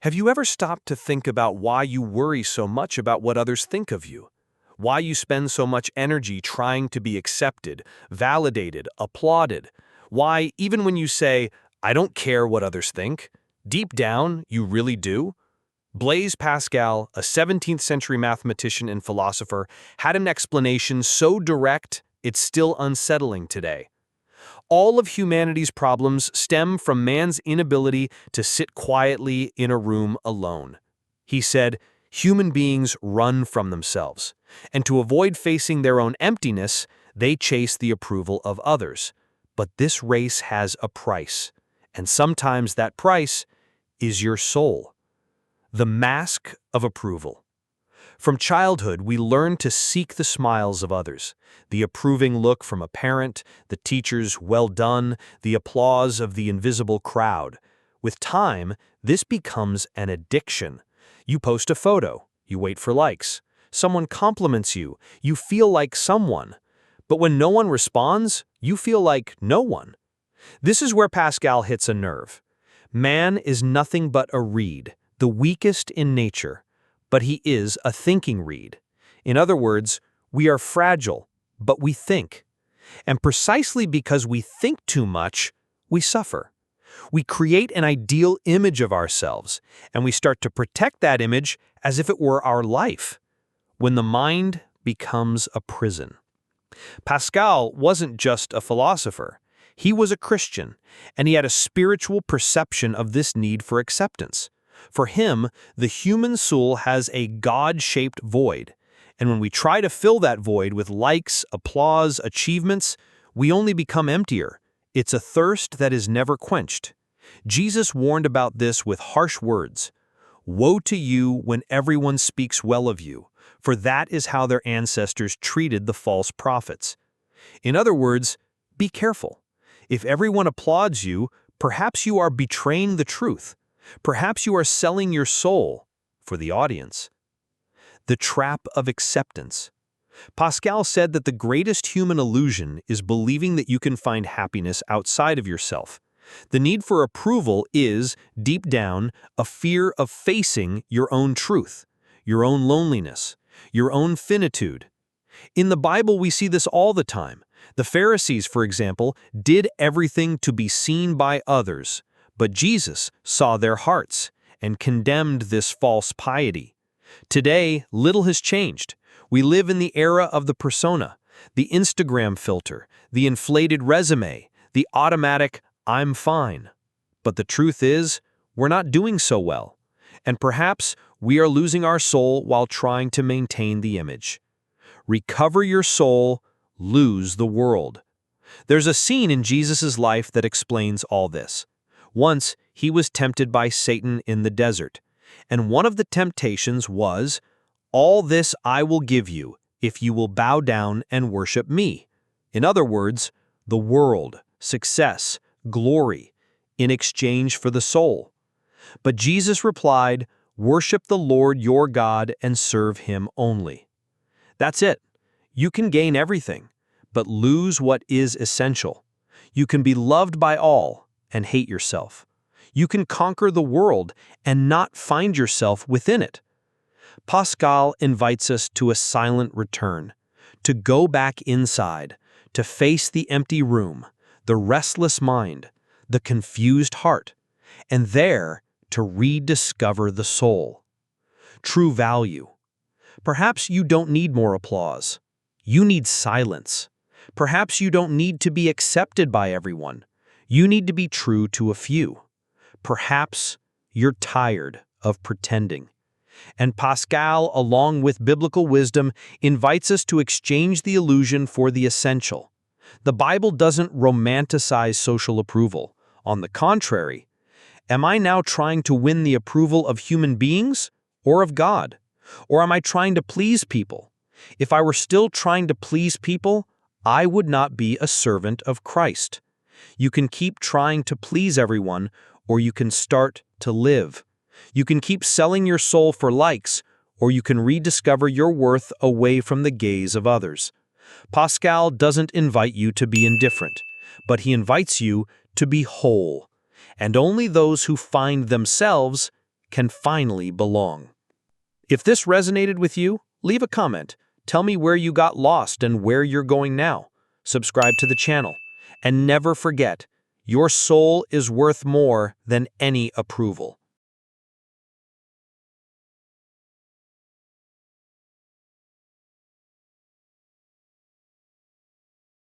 Have you ever stopped to think about why you worry so much about what others think of you? Why you spend so much energy trying to be accepted, validated, applauded? Why, even when you say, I don't care what others think, deep down, you really do? Blaise Pascal, a 17th century mathematician and philosopher, had an explanation so direct it's still unsettling today. All of humanity's problems stem from man's inability to sit quietly in a room alone. He said, human beings run from themselves, and to avoid facing their own emptiness, they chase the approval of others. But this race has a price, and sometimes that price is your soul. The mask of approval. From childhood, we learn to seek the smiles of others, the approving look from a parent, the teacher's well done, the applause of the invisible crowd. With time, this becomes an addiction. You post a photo, you wait for likes. Someone compliments you, you feel like someone. But when no one responds, you feel like no one. This is where Pascal hits a nerve. Man is nothing but a reed, the weakest in nature. But he is a thinking reed. In other words, we are fragile, but we think. And precisely because we think too much, we suffer. We create an ideal image of ourselves, and we start to protect that image as if it were our life, when the mind becomes a prison. Pascal wasn't just a philosopher. He was a Christian, and he had a spiritual perception of this need for acceptance. For him, the human soul has a God-shaped void, and when we try to fill that void with likes, applause, achievements, we only become emptier. It's a thirst that is never quenched. Jesus warned about this with harsh words. Woe to you when everyone speaks well of you, for that is how their ancestors treated the false prophets. In other words, be careful. If everyone applauds you, perhaps you are betraying the truth. Perhaps you are selling your soul for the audience. The trap of acceptance. Pascal said that the greatest human illusion is believing that you can find happiness outside of yourself. The need for approval is, deep down, a fear of facing your own truth, your own loneliness, your own finitude. In the Bible, we see this all the time. The Pharisees, for example, did everything to be seen by others. But Jesus saw their hearts and condemned this false piety. Today, little has changed. We live in the era of the persona, the Instagram filter, the inflated resume, the automatic, I'm fine. But the truth is, we're not doing so well. And perhaps we are losing our soul while trying to maintain the image. Recover your soul, lose the world. There's a scene in Jesus' life that explains all this. Once, he was tempted by Satan in the desert, and one of the temptations was, all this I will give you if you will bow down and worship me. In other words, the world, success, glory, in exchange for the soul. But Jesus replied, worship the Lord your God and serve him only. That's it. You can gain everything, but lose what is essential. You can be loved by all and hate yourself. You can conquer the world and not find yourself within it. Pascal invites us to a silent return, to go back inside, to face the empty room, the restless mind, the confused heart, and there to rediscover the soul. True value. Perhaps you don't need more applause. You need silence. Perhaps you don't need to be accepted by everyone. You need to be true to a few. Perhaps you're tired of pretending. And Pascal, along with biblical wisdom, invites us to exchange the illusion for the essential. The Bible doesn't romanticize social approval. On the contrary, am I now trying to win the approval of human beings or of God? Or am I trying to please people? If I were still trying to please people, I would not be a servant of Christ. You can keep trying to please everyone, or you can start to live. You can keep selling your soul for likes, or you can rediscover your worth away from the gaze of others. Pascal doesn't invite you to be indifferent, but he invites you to be whole. And only those who find themselves can finally belong. If this resonated with you, leave a comment. Tell me where you got lost and where you're going now. Subscribe to the channel. And never forget, your soul is worth more than any approval.